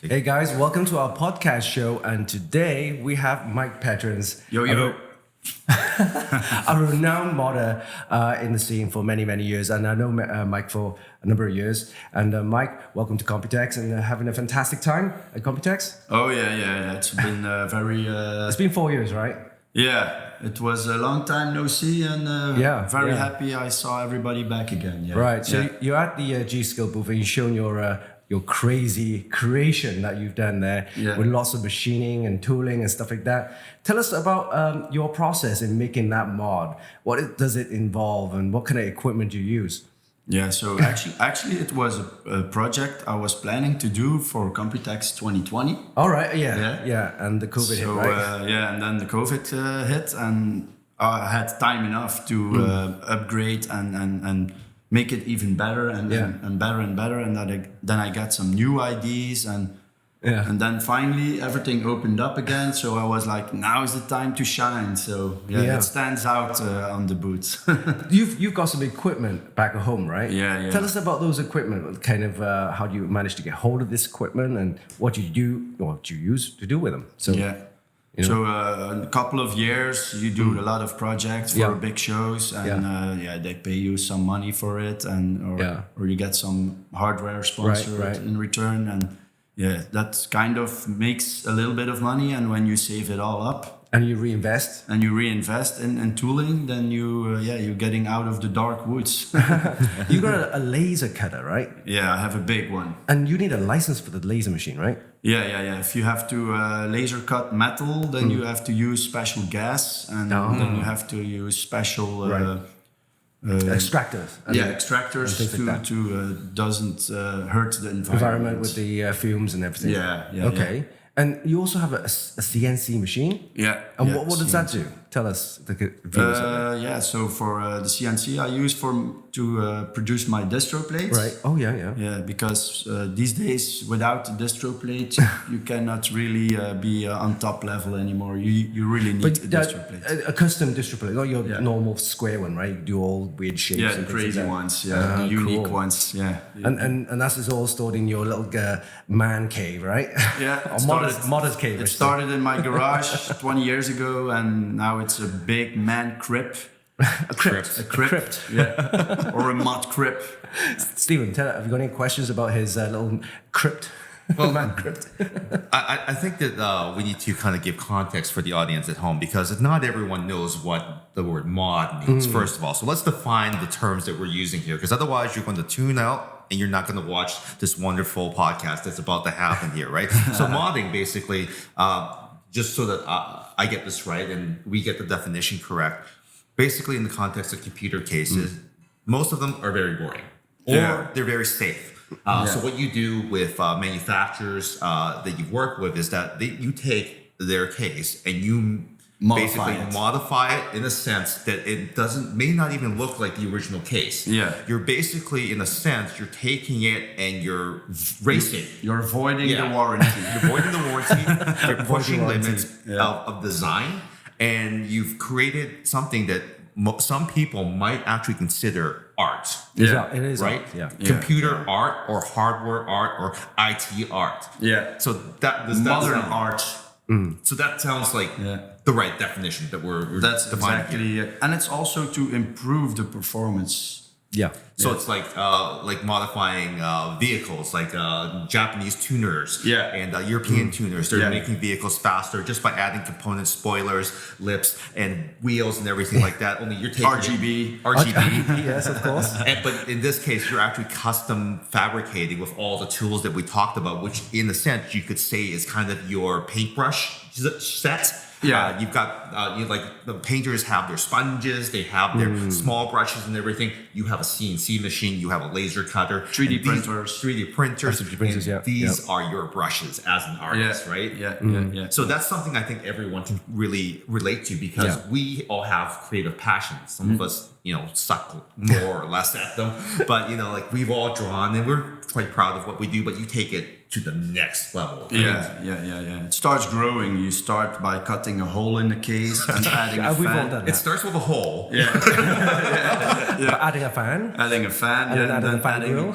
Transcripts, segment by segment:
Hey guys, welcome to our podcast show. And today we have Mike Petereyns, Yo. a renowned modder in the scene for many, many years. And I know Mike for a number of years. And Mike, welcome to Computex and having a fantastic time at Computex. Oh, yeah. It's been very... It's been 4 years, right? Yeah, it was a long time no see and very happy I saw everybody back again. Yeah. Right, so you're at the G-Skill booth and you're showing your crazy creation that you've done there with lots of machining and tooling and stuff like that. Tell us about your process in making that mod. What does it involve and what kind of equipment do you use? Yeah, so actually it was a project I was planning to do for Computex 2020. All right, yeah. And the COVID hit, right? And then the COVID hit and I had time enough to upgrade and make it even better and better and better. And then I got some new ideas and then finally everything opened up again. So I was like, now is the time to shine. So it stands out on the boots. You've got some equipment back at home, right? Yeah. Tell us about those equipment. Kind of how do you manage to get hold of this equipment and what you do, or what you use to do with them? So So in a couple of years, you do a lot of projects for big shows, and they pay you some money for it, or you get some hardware sponsor in return, and that kind of makes a little bit of money. And when you save it all up, and you reinvest, in tooling, then you're getting out of the dark woods. You got a laser cutter, right? Yeah, I have a big one. And you need a license for the laser machine, right? Yeah. If you have to laser cut metal, then you have to use special gas, and then you have to use special extractors. Extractors to doesn't hurt the environment with the fumes and everything. Okay. Yeah. And you also have a CNC machine? Yeah. And what does that do? Tell us, the viewers. So for the CNC I use to produce my distro plates. Right. Oh, yeah. Yeah, because these days without the distro plate, you cannot really be on top level anymore. You really need a distro plate. A custom distro plate, not your normal square one, right? You do all weird shapes. Yeah, the crazy ones. Yeah, the unique ones. Yeah. And that's all stored in your little man cave, right? Yeah. Modder's cave. It started in my garage 20 years ago, and now it's a big man crypt. A crypt. Yeah. Or a mud crypt. Stephen, have you got any questions about his little crypt? Well, man crypt. I think that we need to kind of give context for the audience at home, because not everyone knows what the word mod means, first of all. So let's define the terms that we're using here, because otherwise you're going to tune out and you're not going to watch this wonderful podcast that's about to happen here, right? So modding basically, just so that I get this right and we get the definition correct, basically in the context of computer cases, most of them are very boring or they're very safe. So what you do with manufacturers that you work with is that you take their case and you modify it in a sense that it may not even look like the original case. Yeah. You're basically, in a sense, you're taking it and you're racing. You're avoiding the warranty. You're avoiding the warranty. You're pushing limits of design. And you've created something that some people might actually consider art. Yeah, it is right. Art. Yeah. Computer art or hardware art or IT art. Yeah. So modern art. So that sounds like the right definition that we're That's defining exactly here. it. And it's also to improve the performance. Yeah. So it's like modifying vehicles, like Japanese tuners and European tuners. They're making vehicles faster just by adding components, spoilers, lips, and wheels and everything like that. Only you're taking RGB. Yes, of course. But in this case, you're actually custom fabricating with all the tools that we talked about, which in a sense you could say is kind of your paintbrush set. Yeah, you've got like the painters have their sponges, they have their small brushes and everything. You have a CNC machine, you have a laser cutter, 3D printers. These are your brushes as an artist, right? Yeah. So that's something I think everyone can really relate to, because we all have creative passions. Some of us, suck more or less at them. But, like we've all drawn and we're quite proud of what we do, but you take it to the next level. Right? Yeah. It starts growing. You start by cutting a hole in the case and adding a We've all fan. done that. It starts with a hole. Yeah. Adding a fan. Adding a fan. And then adding a fan grill.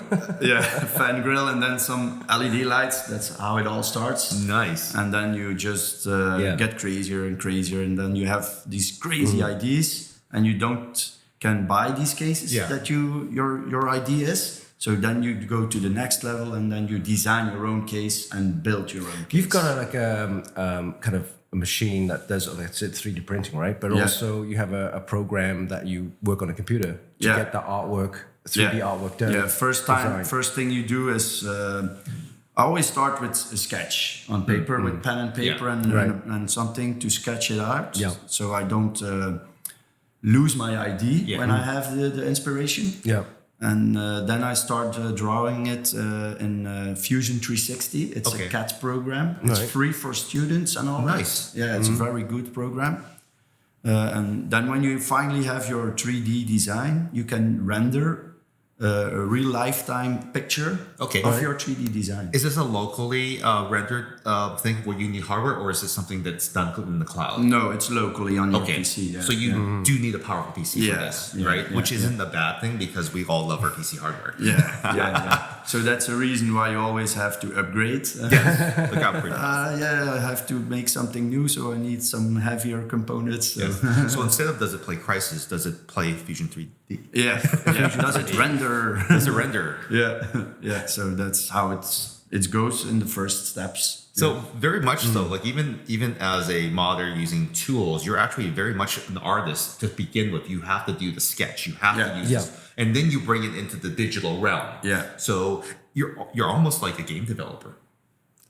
Fan grill, and then some LED lights. That's how it all starts. Nice. And then you just get crazier and crazier, and then you have these crazy ideas, and you can buy these cases that your idea is. So then you go to the next level, and then you design your own case and build your own case. You've got kind of a machine that does, let's say, 3D printing, right? But also you have a program that you work on a computer to get the artwork, 3D artwork done. Yeah, first thing you do is I always start with a sketch on paper with pen and paper and something to sketch it out. Yeah. So I don't lose my idea when I have the inspiration. Yeah. And then I start drawing it in Fusion 360. It's a CAD program. It's free for students and all. Nice. Yeah, it's a very good program. And then when you finally have your 3D design, you can render a real lifetime picture of your 3D design. Is this a locally rendered thing where you need hardware, or is this something that's done in the cloud? No, it's locally on your PC. Yeah. So you do need a powerful PC for this, right? Which isn't a bad thing because we all love our PC hardware. Yeah. So that's a reason why you always have to upgrade. Look out for I have to make something new, so I need some heavier components. So, so instead of does it play Crysis, does it play Fusion 3D? Yeah. Does it render? Does it render? Yeah. So that's how it goes in the first steps. So very much so, like even as a modder using tools, you're actually very much an artist to begin with. You have to do the sketch. You have to use this, and then you bring it into the digital realm. Yeah. So you're almost like a game developer.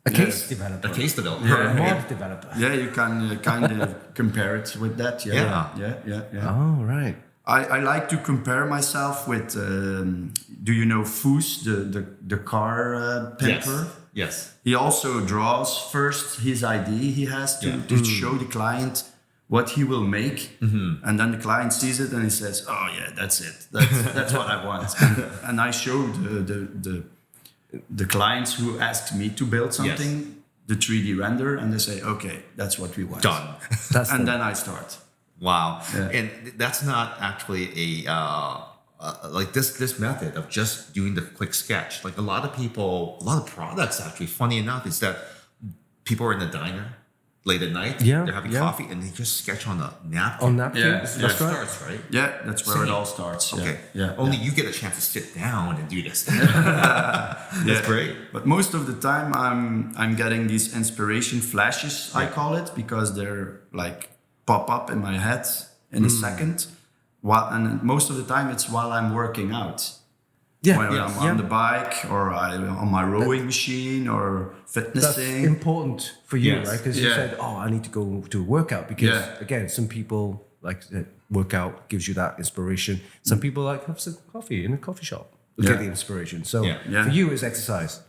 A case developer. A case developer. A mod developer. Yeah, you can kind of compare it with that. Yeah. Oh, right. I like to compare myself with, do you know Foos, the car painter? Yes. He also draws first his idea he has to show the client what he will make. Mm-hmm. And then the client sees it and he says, oh yeah, that's it. That's what I want. And I show the clients who asked me to build something, the 3D render, and they say, okay, that's what we want. Done. And then I start. Wow. Yeah. And that's not actually like this method of just doing the quick sketch. Like a lot of products actually, funny enough, is that people are in the diner late at night, they're having coffee, and they just sketch on a napkin. On napkin? Yeah. That's right. Starts, right? Yeah, that's where it all starts. Okay. Yeah. Only you get a chance to sit down and do this. That's great. But most of the time I'm getting these inspiration flashes, I call it, because they're like pop up in my head in a second. And most of the time it's while I'm working out. When I'm on the bike or on my rowing machine or fitnessing. That's important for you, right? Because you said, I need to go to a workout. Because again, some people like workout gives you that inspiration. Some people like have some coffee in a coffee shop to get the inspiration. So for you, it's exercise.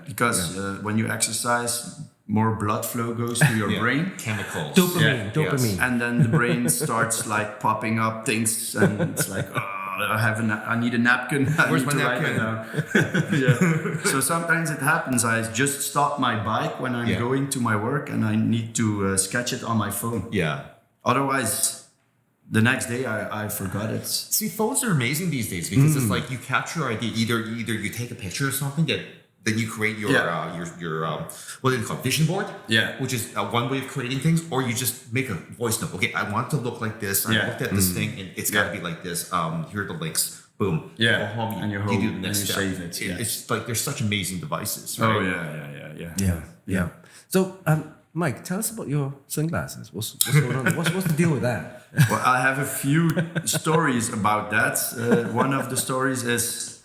Because when you exercise, more blood flow goes to your brain. Chemicals. Dopamine. And then the brain starts like popping up things and it's like, I need a napkin. Where's my napkin? So sometimes it happens. I just stop my bike when I'm going to my work and I need to sketch it on my phone. Yeah. Otherwise, the next day I forgot it. See, phones are amazing these days because it's like you capture your idea. Either you take a picture of something then you create your what do you call it, vision board? Yeah. Which is one way of creating things, or you just make a voice note. Okay, I want to look like this. I looked at this thing, and it's got to be like this. Here are the links. Boom. Yeah. Go home. And you do the next step. Save it. It's like there's such amazing devices. Right? Oh yeah. So, Mike, tell us about your sunglasses. What's going on? What's the deal with that? Well, I have a few stories about that. One of the stories is,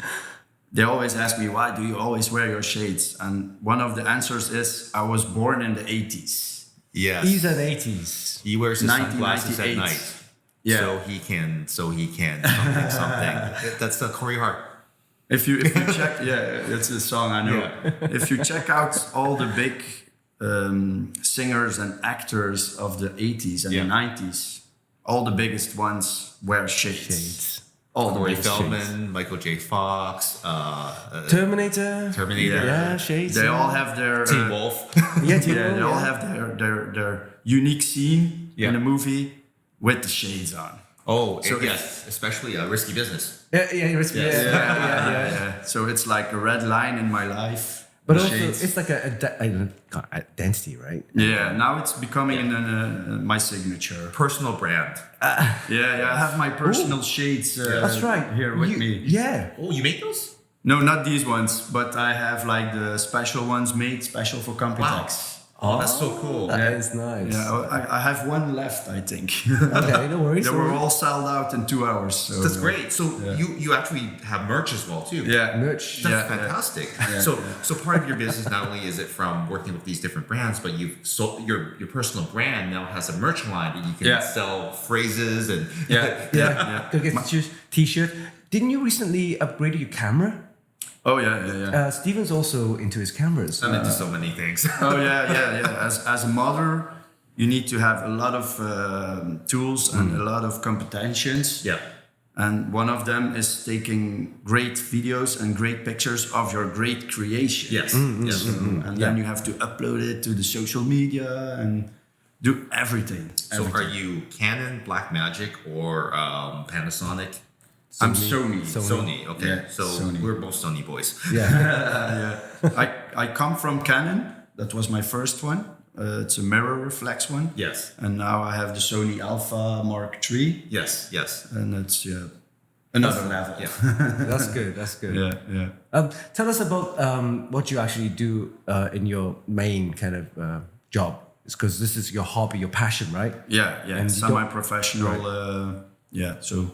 they always ask me, why do you always wear your shades? And one of the answers is, I was born in the 80s. Yes. He's an 80s. He wears his sunglasses at night. Yeah. So he can something. That's the Corey Hart. If you check, it's a song I know. Yeah. If you check out all the big singers and actors of the 80s and the 90s, all the biggest ones wear shades. All the Corey biggest Feldman, shades. Michael J. Fox, Terminator. Terminator, shades. They all have their Teen Wolf. they all have their unique scene in the movie with the shades on. Oh, So yes, especially Risky Business. Yeah. So it's like a red line in my life. But the also, shades. it's like a identity, right? Yeah, now it's becoming my signature. Personal brand. Yeah, I have my personal shades That's right. here with me. Yeah. Oh, you make those? No, not these ones, but I have like the special ones made special for Computex. Oh, that's so cool. That is nice. Yeah, I have one left, I think. Okay, no worries. They no were worries. all sold out in 2 hours. So, That's great. So you actually have merch as well too. Yeah. Merch. That's fantastic. So part of your business not only is it from working with these different brands, but you've sold your personal brand now has a merch line that you can sell phrases and Go get the t-shirt. Didn't you recently upgrade your camera? Oh yeah. Steven's also into his cameras. I'm into so many things. Oh yeah. As a modder, you need to have a lot of tools and a lot of competencies. Yeah. And one of them is taking great videos and great pictures of your great creation. Yes. Yes. And then you have to upload it to the social media and do everything. So are you Canon, Blackmagic, or Panasonic? I'm Sony. Sony. Okay. Yeah, so Sony. we're both Sony boys. Yeah. I come from Canon. That was my first one. It's a mirror reflex one. Yes. And now I have the Sony Alpha Mark III. Yes. And it's another level. Yeah. That's good. That's good. Yeah. Tell us about what you actually do in your main kind of job. It's because this is your hobby, your passion, right? Yeah. And Semi-professional. So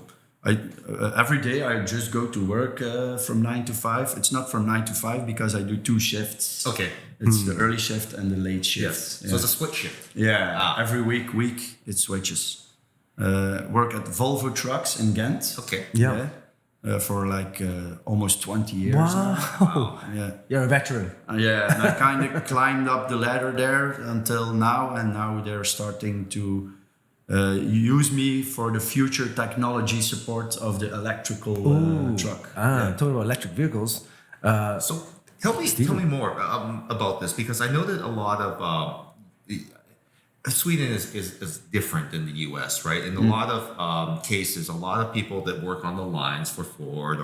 every day I just go to work from 9 to 5. It's not from 9 to 5 because I do 2 shifts. Okay. It's the early shift and the late shift. Yes. So it's a split shift. Yeah. Every week it switches. Work at Volvo trucks in Ghent. Okay. Yeah. For like almost 20 years. Wow. Yeah. You're a veteran. And I kind of climbed up the ladder there until now, and now they're starting to use me for the future technology support of the electrical truck. Talking about electric vehicles. So tell me more about this, because I know that a lot of Sweden is different than the U.S., right? In a lot of cases, a lot of people that work on the lines for Ford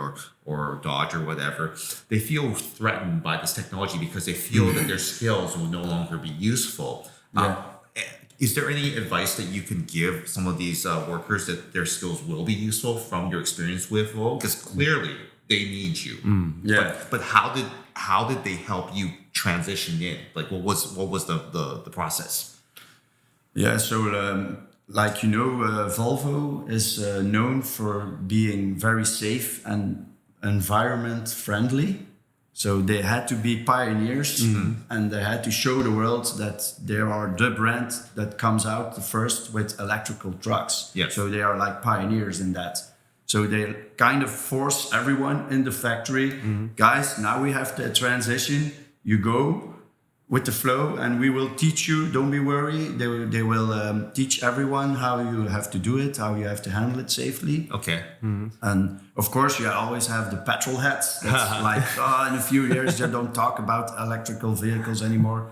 or Dodge or whatever, they feel threatened by this technology because they feel that their skills will no longer be useful. Is there any advice that you can give some of these workers that their skills will be useful from your experience with Volvo? Because clearly they need you. But how did they help you transition in? Like what was the process? Yeah, so Volvo is known for being very safe and environment friendly. So they had to be pioneers and they had to show the world that they are the brand that comes out the first with electrical trucks. Yes. So they are like pioneers in that. So they kind of force everyone in the factory, guys, now we have the transition, you go with the flow and we will teach you, don't be worried. They will teach everyone how you have to do it, how you have to handle it safely. Okay. And of course, you always have the petrol heads. That's like, in a few years, they don't talk about electrical vehicles anymore.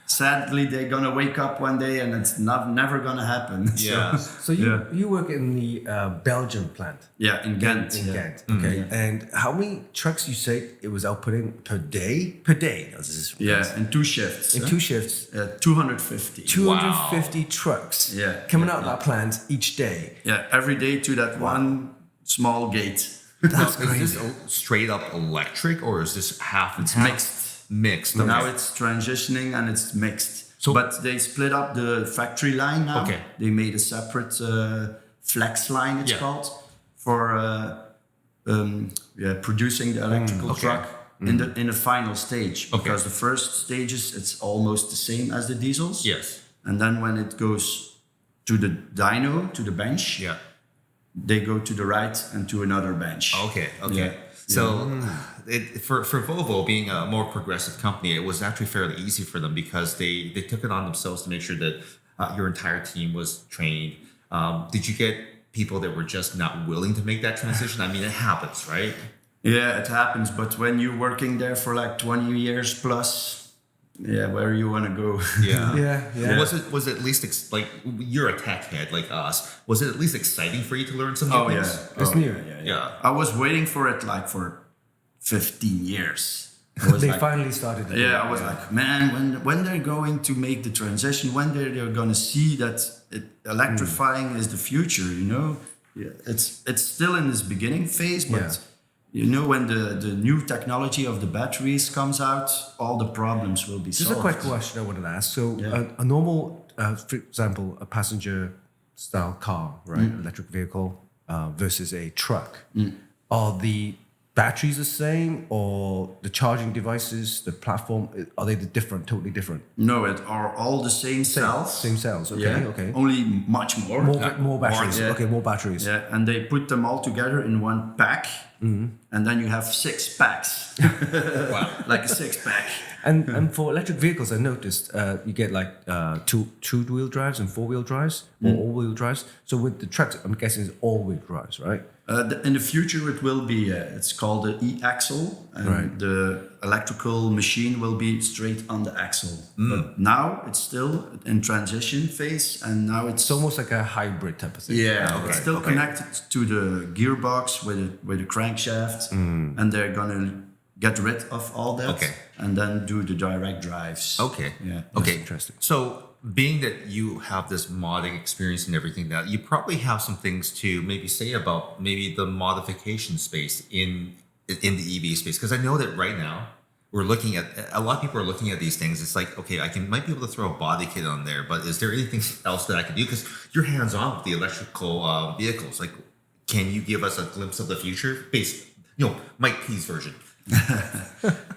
Sadly, they're gonna wake up one day and it's never gonna happen. Yeah. So you work in the Belgian plant. Yeah, in Ghent. In Ghent. Okay. And how many trucks you say it was outputting per day? Per day. In 2 shifts. In 2 shifts. 250. 250 trucks. Coming out of that plant each day. Yeah, every day to that one small gate. That's crazy. Is this straight up electric or is this half and It's half? mixed. Okay. Now it's transitioning and it's mixed. So- but they split up the factory line now. Okay. They made a separate flex line, it's called, for producing the electrical truck in the final stage. Because the first stages, it's almost the same as the diesels. Yes. And then when it goes to the dyno, to the bench, they go to the right and to another bench. Okay. Yeah. So for Volvo being a more progressive company, it was actually fairly easy for them because they took it on themselves to make sure that your entire team was trained. Did you get people that were just not willing to make that transition? I mean, it happens, right? Yeah, it happens. But when you're working there for like 20 years plus, where you want to go? Yeah. Well, was it at least like you're a tech head like us? Was it at least exciting for you to learn some new things? It's new. Yeah. I was waiting for it like for 15 years. They finally started. I was like, man, when they're going to make the transition, when they're going to see that electrifying is the future, you know? Yeah, it's still in this beginning phase, but you know, when the new technology of the batteries comes out, all the problems will be solved. Just a quick question I wanted to ask. So a normal, for example, a passenger style car, right, electric vehicle versus a truck, are the batteries the same, or the charging devices, the platform, are they totally different? No, it are all the same cells. Same cells, okay. Only much more. More batteries, more batteries. Yeah, and they put them all together in one pack, and then you have 6 packs. Wow. Like a 6-pack. And for electric vehicles, I noticed you get like two-wheel drives and four-wheel drives, or all-wheel drives. So with the trucks, I'm guessing it's all-wheel drives, right? In the future, it will be, it's called the e-axle, and the electrical machine will be straight on the axle. But now it's still in transition phase, and now it's almost like a hybrid type of thing. It's still connected to the gearbox with the crankshaft, and they're gonna get rid of all that, and then do the direct drives. Okay. Yeah. Okay. Interesting. So, being that you have this modding experience and everything, that you probably have some things to maybe say about maybe the modification space in the EV space, because I know that right now we're looking at a lot of people are looking at these things. It's like, okay, might be able to throw a body kit on there, but is there anything else that I can do? Because you're hands on with the electrical vehicles. Like, can you give us a glimpse of the future? Based, Mike P's version.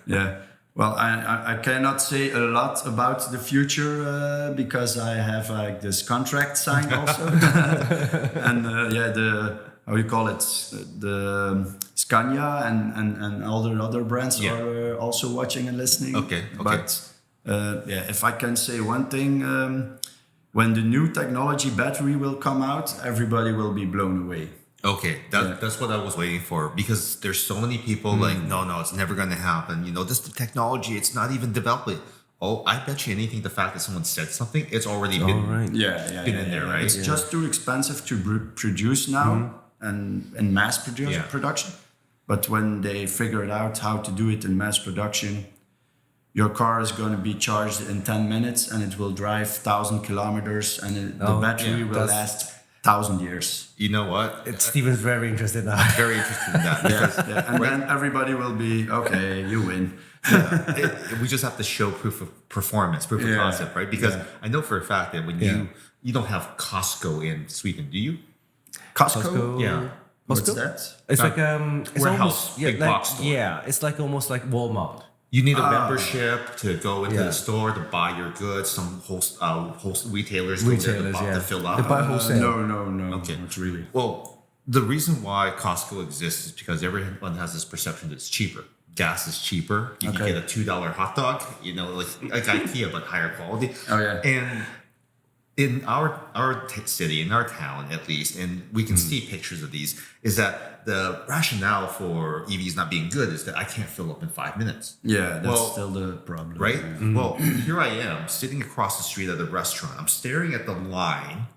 Yeah. Well, I cannot say a lot about the future because I have like this contract signed also, and the how you call it, the Scania and all the other brands are also watching and listening. Okay. But if I can say one thing, when the new technology battery will come out, everybody will be blown away. Okay, that's what I was waiting for, because there's so many people like, no, it's never going to happen. This the technology, it's not even developing. Oh, I bet you anything, the fact that someone said something, it's already been in there, right? It's just too expensive to produce now and in mass production. But when they figured out how to do it in mass production, your car is going to be charged in 10 minutes and it will drive 1,000 kilometers, and the battery will last 1,000 years. You know what? Steven's very interested now. Very interested in that. And then everybody will be, okay, you win. We just have to show proof of performance, proof of concept, right? Because I know for a fact that when you don't have Costco in Sweden, do you? Costco? Yeah. What's that? It's like it's warehouse, almost, big box store. Yeah, it's like almost like Walmart. You need a membership to go into the store to buy your goods. Some retailers go there to fill up. They buy wholesale. No. Okay, not really. Well, the reason why Costco exists is because everyone has this perception that it's cheaper. Gas is cheaper. You can get a $2 hot dog, like IKEA, but higher quality. Oh yeah. And in our city, in our town at least, and we can see pictures of these, is that the rationale for EVs not being good is that I can't fill up in 5 minutes. Yeah, that's still the problem. Right? Yeah. Well, here I am sitting across the street at a restaurant. I'm staring at the line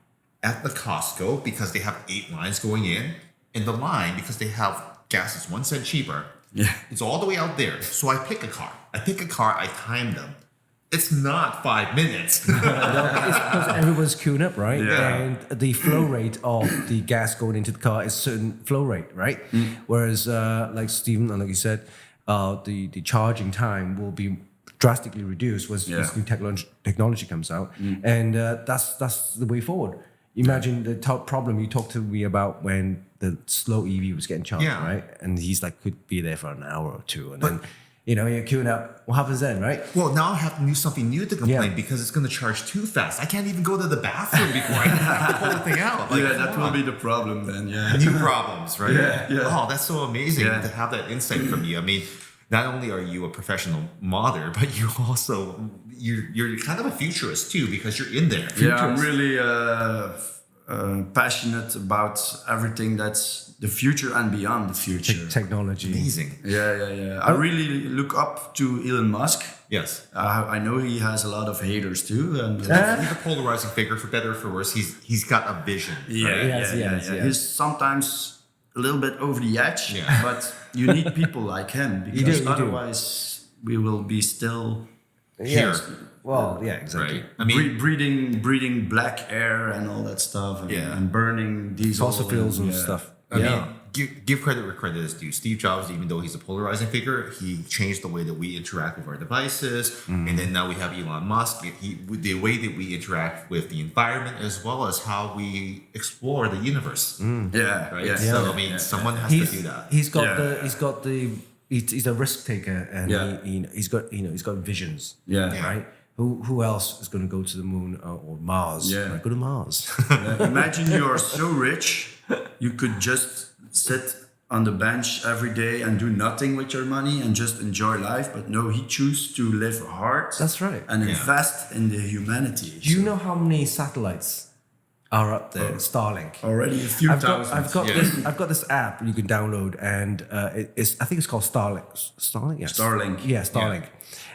at the Costco because they have 8 lines going in, and the line, because they have gas is 1 cent cheaper, it's all the way out there. So I pick a car. I time them. It's not 5 minutes. It's because everyone's queuing up, right? Yeah. And the flow rate of the gas going into the car is certain flow rate, right? Whereas, like Stephen, like you said, the charging time will be drastically reduced once this new technology comes out, and that's the way forward. Imagine the top problem you talked to me about when the slow EV was getting charged, right? And he's like, could be there for an hour or two, and then you're queuing up. What happens then, right? Well, now I have to do something new to complain because it's going to charge too fast. I can't even go to the bathroom before I have to pull the thing out. Like, that will be the problem then. Yeah. New problems, right? Yeah. Oh, that's so amazing to have that insight from you. I mean, not only are you a professional modder, but you also you're kind of a futurist too, because you're in there. Yeah, I'm really passionate about everything that's the future and beyond the future. Technology. Amazing. Yeah. I really look up to Elon Musk. Yes. I know he has a lot of haters too, and He's a polarizing figure, for better or for worse. He's got a vision. yeah. He's sometimes a little bit over the edge, but you need people like him because you do. otherwise we will be still Here. Well, yeah, exactly. Right. I mean, breathing black air and all that stuff, and burning diesel Fossil fuels and stuff. I mean, give credit where credit is due. Steve Jobs, even though he's a polarizing figure, he changed the way that we interact with our devices. And then now we have Elon Musk. The way that we interact with the environment, as well as how we explore the universe. Right. So I mean, someone has to do that. He's a risk taker, and he's got visions. Right. Who else is going to go to the moon or Mars? Go to Mars. Imagine you are so rich, you could just sit on the bench every day and do nothing with your money and just enjoy life. But no, he chose to live hard. That's right. And invest in the humanity. Do you know how many satellites are up there? Starlink. Already a few thousand. I've got this app you can download, and I think it's called Starlink. Starlink. Yes. Starlink. Yeah, Starlink.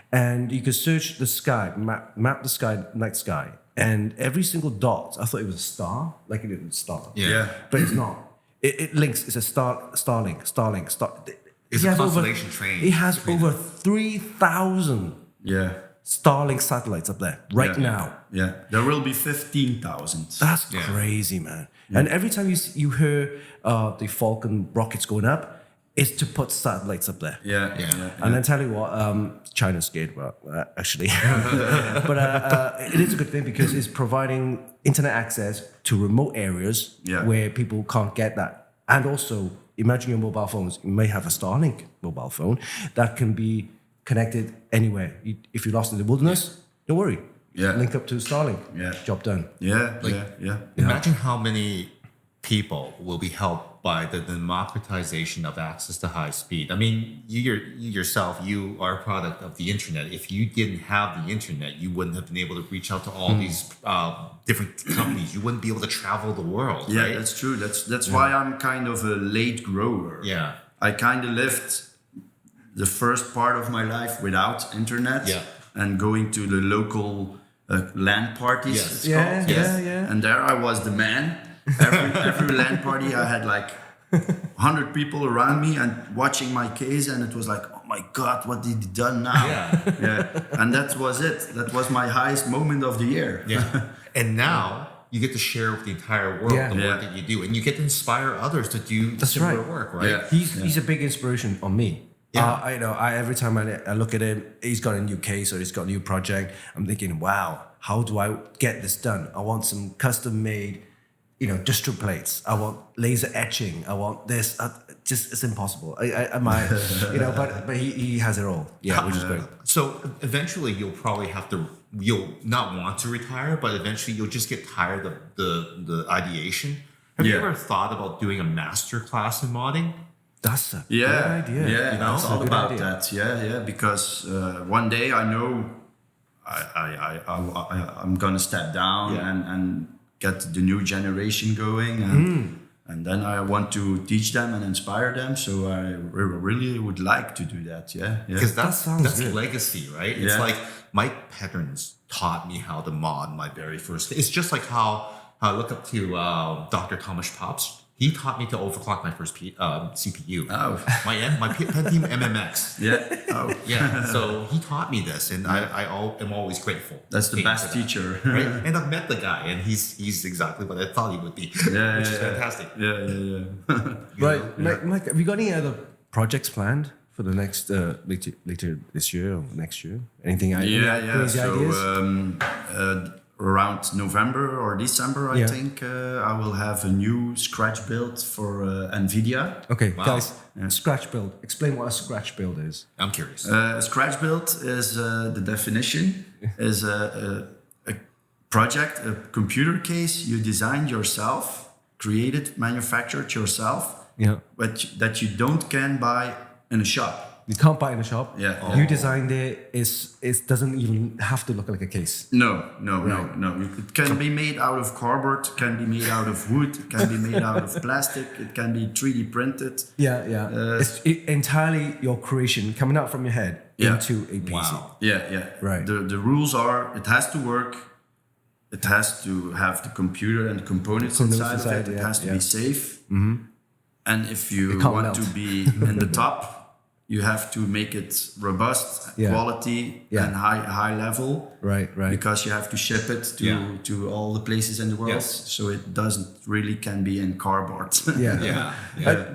And you can search the sky, map the sky, night sky, and every single dot. I thought it was a star, like a little star. But it's not. It links. It's a Starlink. It's a constellation train. He has over 3,000 Starlink satellites up there right now. Yeah, there will be 15,000. That's crazy, man. And every time you hear the Falcon rockets going up, it's to put satellites up there. And I tell you what, China's scared, actually. But it is a good thing because it's providing internet access to remote areas where people can't get that. And also, imagine your mobile phones. You may have a Starlink mobile phone that can be connected anywhere. If you're lost in the wilderness, don't worry. Link up to Starlink. Job done. Imagine how many people will be helped by the democratization of access to high speed. I mean, you yourself, you are a product of the internet. If you didn't have the internet, you wouldn't have been able to reach out to all these different companies. You wouldn't be able to travel the world. Yeah, right? that's true. That's why I'm kind of a late grower. I kind of lived the first part of my life without internet and going to the local LAN parties. It's called. And there I was the man. Every LAN party, I had like 100 people around me and watching my case, and it was like, oh my God, what did he done now? And that was it. That was my highest moment of the year. And now you get to share with the entire world the work that you do, and you get to inspire others to do similar work, right? He's a big inspiration on me. Every time I look at him, he's got a new case or he's got a new project. I'm thinking, wow, how do I get this done? I want some custom made, distro plates. I want laser etching. I want this. It's impossible. But he has it all. Which is great. So eventually you'll probably you'll not want to retire, but eventually you'll just get tired of the ideation. Have you ever thought about doing a master class in modding? That's a good idea. It's all about that. Because one day I know I'm gonna step down and get the new generation going, and then I want to teach them and inspire them. So I really would like to do that. Because that's good. legacy, right? It's like Mike Petereyns taught me how to mod my very first. It's just like how I look up to Dr. Thomas Pops. He taught me to overclock my first CPU. My Pentium MMX. So he taught me this, and I am always grateful. That's the best teacher. Right? And I've met the guy, and he's exactly what I thought he would be. Which is fantastic. Right, Mike, have you got any other projects planned for the next later this year or next year? Anything? Crazy ideas? Around November or December, I think I will have a new scratch build for NVIDIA. Okay, guys, scratch build. Explain what a scratch build is. I'm curious. A scratch build is the definition is a project, a computer case you designed yourself, created, manufactured yourself, but that you can buy in a shop. You can't buy it in the shop. Yeah. You designed it. It doesn't even have to look like a case. No. It can be made out of cardboard, can be made out of wood, it can be made out of plastic, it can be 3D printed. Yeah. It's entirely your creation coming out from your head into a PC. Wow. Yeah. Right. The rules are it has to work. It has to have the computer and the components inside of it. It has to be safe. Mm-hmm. And if you want to be in the top, you have to make it robust, quality, and high level. Right. Because you have to ship it to all the places in the world. Yes. So it doesn't really can be in cardboard.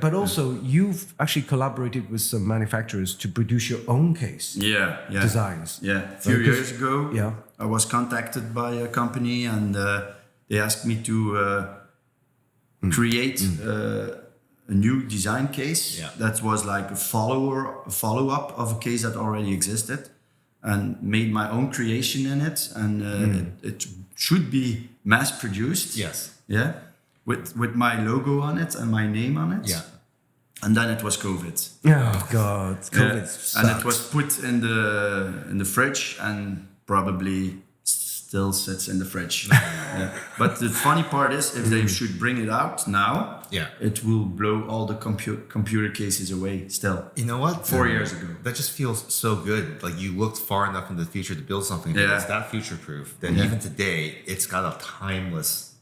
But also, you've actually collaborated with some manufacturers to produce your own case. Designs. Yeah. A few years ago, I was contacted by a company and they asked me to create a new design case that was like a follow-up of a case that already existed, and made my own creation in it, and it should be mass produced. Yes. Yeah. With my logo on it and my name on it. Yeah. And then it was COVID. Oh God, COVID sucks. And it was put in the fridge and probably still sits in the fridge. But the funny part is, if they should bring it out now, it will blow all the computer cases away still. You know what? 4 years ago. That just feels so good. Like you looked far enough into the future to build something that's that future-proof that even today, it's got a timeless.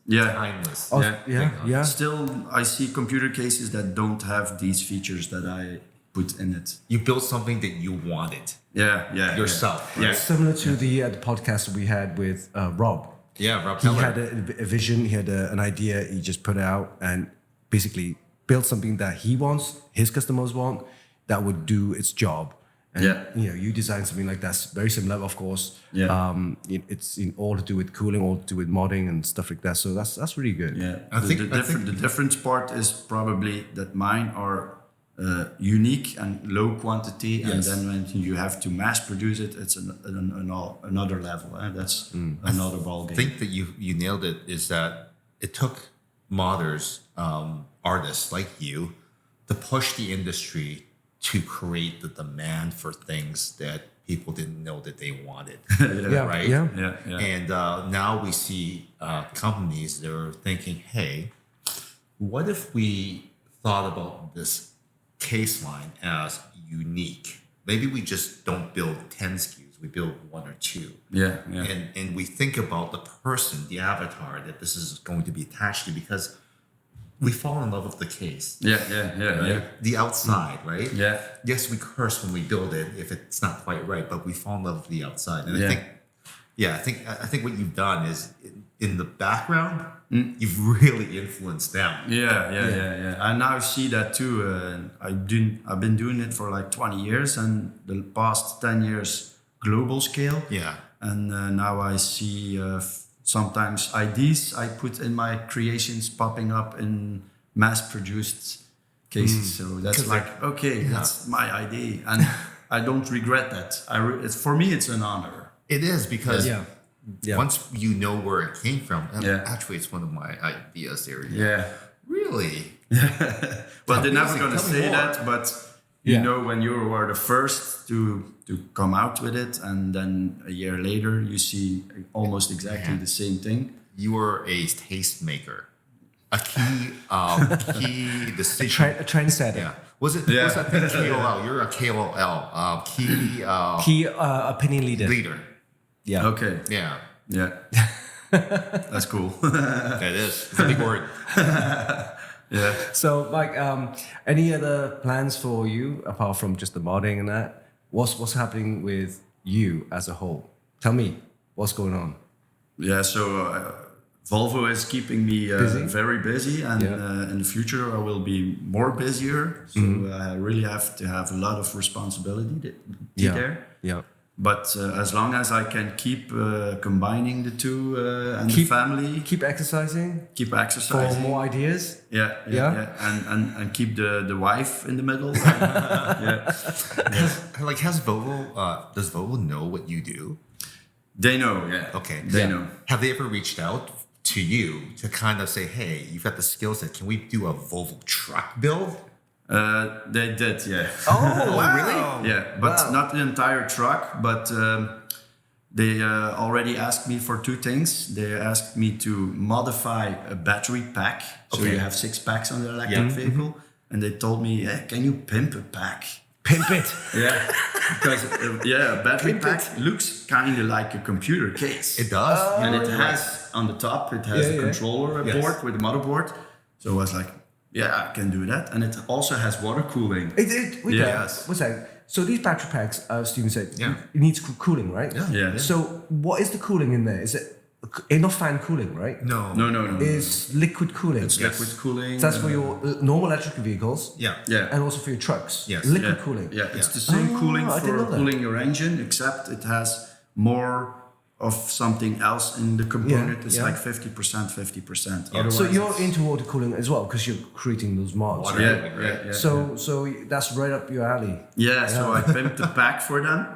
Still, I see computer cases that don't have these features that I put in it. You built something that you wanted. Yourself. Right? Similar to the podcast we had with Rob. Yeah, Rob. He had a vision. He had an idea. He just put it out and basically built something that he wants, his customers want, that would do its job. And you design something like that's very similar, of course. It's in all to do with cooling, all to do with modding and stuff like that. So that's really good. I think the difference part is probably that mine are unique and low quantity, and then when you have to mass produce it, it's another level. That's another ballgame. I think that you nailed it. Is that it took modders, artists like you, to push the industry to create the demand for things that people didn't know that they wanted. Right? And now we see companies that are thinking, hey, what if we thought about this case line as unique? Maybe we just don't build 10 SKUs, we build 1 or 2. And we think about the person, the avatar that this is going to be attached to, because we fall in love with the case. Right? The outside, right? Yes, we curse when we build it if it's not quite right, but we fall in love with the outside. And I think what you've done is in the background, you've really influenced them. I now see that too. I've been doing it for like 20 years, and the past 10 years global scale. And now I see sometimes ideas I put in my creations popping up in mass-produced cases. So that's like, okay, that's my idea, and I don't regret that. For me, it's an honor. It is, because once you know where it came from, actually, it's one of my ideas there. Really? Well, they're never going to say that, but you know, when you were the first to come out with it, and then a year later you see almost exactly the same thing. You were a tastemaker, a key decision, a trendsetter. Was that thing KOL? You're a KOL, key opinion leader. Okay. That's cool. That is. It's a big word. So, Mike, any other plans for you apart from just the modding and that? What's happening with you as a whole? Tell me, what's going on? So Volvo is keeping me very busy, and in the future I will be more busier. So I really have to have a lot of responsibility there. But as long as I can keep combining the two and the family, keep exercising, for more ideas, and keep the wife in the middle. Like, does Volvo know what you do? They know, Okay, they know. Have they ever reached out to you to kind of say, hey, you've got the skill set, can we do a Volvo truck build? They did, yeah. Oh, wow. really? Yeah, but not the entire truck, but they already asked me for two things. They asked me to modify a battery pack. So Okay. you have 6 packs on the electric vehicle. And they told me, can you pimp a pack? Pimp it. Yeah, because a battery pack looks kind of like a computer case. It does. And it has, on the top, it has a controller board with a motherboard. So I was like, I can do that. And it also has water cooling. What's that? So these battery packs, Steven said, it needs cooling, right? Yeah. So what is the cooling in there? Is it enough fan cooling, right? No. It's liquid cooling. It's liquid cooling. So that's for your normal electric vehicles. Yeah. And also for your trucks. Yes. Liquid cooling. Yeah, it's the same cooling I didn't for know that. cooling your engine, except it has more of something else in the component. It's like 50%, 50%. Yeah. So Otherwise, you're into water cooling as well because you're creating those mods. Water. Right? Yeah. So that's right up your alley. Yeah, so I pimped the pack for them.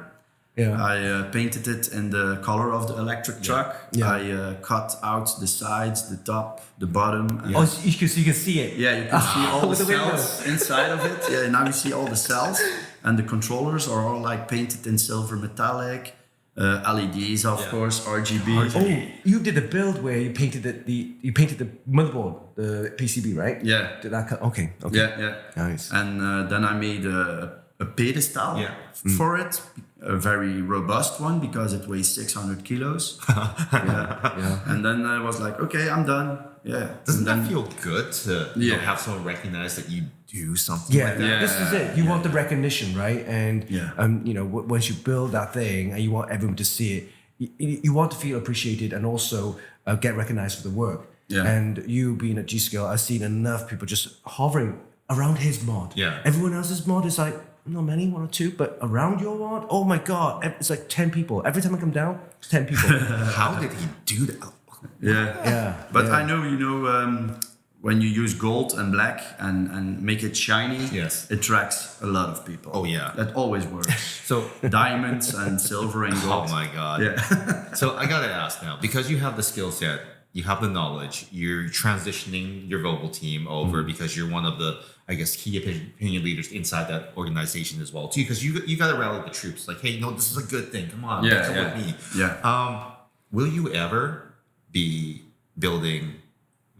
Yeah. I painted it in the color of the electric truck. Yeah. I cut out the sides, the top, the bottom. and- Oh, so you can see it. Yeah, you can see all the with the cells inside of it. Yeah, now you see all the cells, and the controllers are all like painted in silver metallic. LEDs, of course, RGB. Oh, you did a build where you painted you painted the motherboard, the PCB, right? Yeah. Did that okay. Yeah. Nice. And then I made a pedestal for it, a very robust one because it weighs 600 kilos. And then I was like, okay, I'm done. Yeah. Doesn't and that feel good to have someone recognize that you do something like that? This is it. You want the recognition, right? And once you build that thing and you want everyone to see it, you want to feel appreciated and also get recognized for the work. Yeah. And you being at G-Scale, I've seen enough people just hovering around his mod. Yeah. Everyone else's mod is like, not many, 1 or 2, but around your mod, oh my God, it's like 10 people. Every time I come down, it's 10 people. How did he do that? Yeah. But I know, when you use gold and black and make it shiny, Yes. it attracts a lot of people. Oh, yeah. That always works. So, Diamonds and silver and gold. oh my God. Yeah. So I gotta ask now, because you have the skill set, you have the knowledge, you're transitioning your Volvo team over because you're one of the, I guess, key opinion leaders inside that organization as well too. Because you gotta rally the troops. Like, hey, no, this is a good thing. Come on, come with me. Yeah. Will you ever be building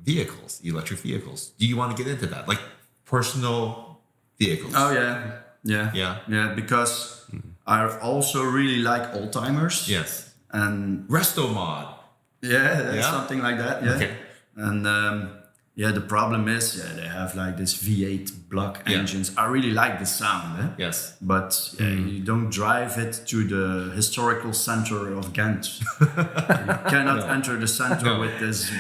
vehicles, electric vehicles? Do you want to get into that, like personal vehicles? Oh yeah. Because I also really like old timers. Yes. And Resto mod. that's something like that. Yeah. Okay. And the problem is they have like this V8 block engines. I really like the sound. Yes. But you don't drive it to the historical center of Ghent. You cannot enter the center with this.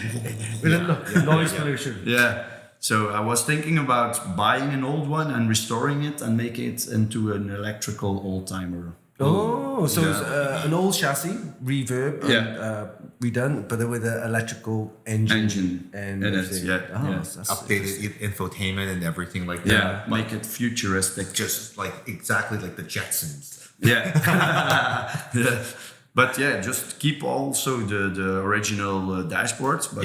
Noise pollution. Yeah. So I was thinking about buying an old one and restoring it and making it into an electrical old timer. Oh, so it's an old chassis, reverb, and, redone, but then with an electrical engine and in it. everything. That's Updated infotainment and everything like that. Yeah, make it futuristic. Just like exactly like the Jetsons. Yeah. But just keep also the original dashboards, but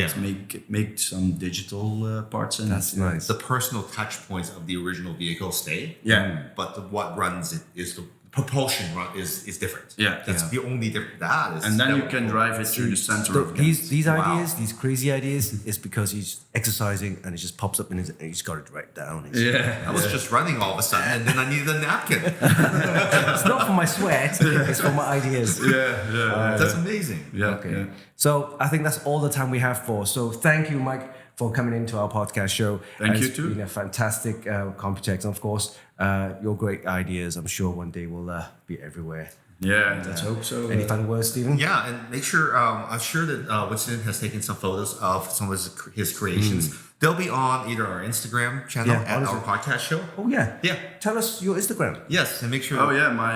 make some digital parts in it. That's nice. The personal touch points of the original vehicle stay. Yeah. But what runs it is the propulsion run is different. Yeah. That's the only different. That is. And then you can drive it through the center of Ghent. These ideas, these crazy ideas, is because he's exercising and it just pops up in his, and he's got it right down. I was just running all of a sudden, and then I needed a napkin. It's not for my sweat; it's for my ideas. That's amazing. Yeah. Okay. Yeah. So I think that's all the time we have for. So thank you, Mike, for coming into our podcast show. Thank you It's too. been a fantastic Computex, and of course, your great ideas. I'm sure one day will be everywhere. Yeah, let's hope so. Any final words, Stephen? Yeah, and make sure, I'm sure that Winston has taken some photos of some of his creations. They'll be on either our Instagram channel and our podcast show. Oh yeah. Yeah. Tell us your Instagram. Yes, and make sure. Oh yeah, my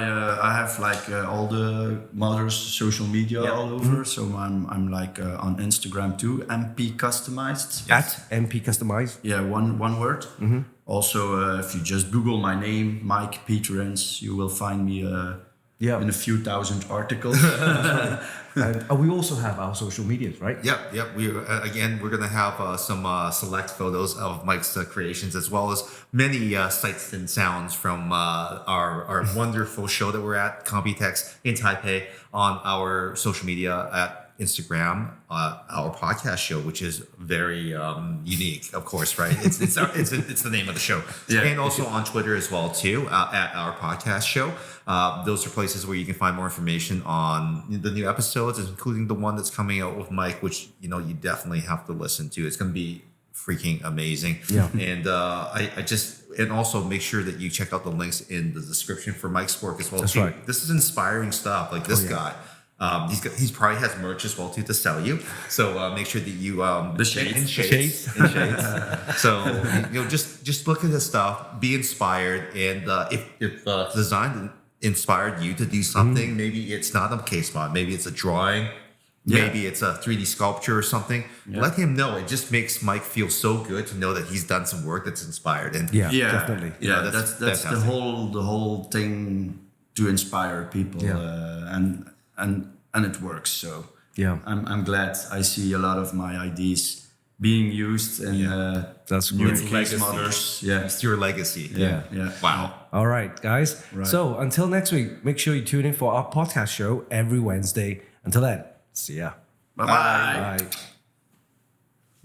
I have like all the mothers' social media all over. So I'm like on Instagram too, MP Customized. At MP Customize. Yeah, one word. Also, if you just Google my name, Mike Petereyns, you will find me in a few thousand articles. And we also have our social medias, right? Yep. We're going to have some select photos of Mike's creations, as well as many sights and sounds from our wonderful show that we're at, Computex in Taipei, on our social media at Instagram, our podcast show, which is very unique, of course, right? It's the name of the show, and also on Twitter as well too, at our podcast show. Those are places where you can find more information on the new episodes, including the one that's coming out with Mike, which you definitely have to listen to. It's going to be freaking amazing. Yeah. And and also make sure that you check out the links in the description for Mike's work as well. That's too. Right. This is inspiring stuff. Like this guy. He's probably has merch as well too to sell you. So make sure that you the shades. So just look at his stuff, be inspired, and if design inspired you to do something, maybe it's not a case mod, maybe it's a drawing, maybe it's a 3D sculpture or something. Let him know. It just makes Mike feel so good to know that he's done some work that's inspired. And definitely. That's the whole thing, to inspire people, and it works. So I'm glad I see a lot of my ideas being used in that's new great. case models. It's your legacy. Wow. All right, guys. Right. So until next week, make sure you tune in for our podcast show every Wednesday. Until then, see ya. Bye. Bye.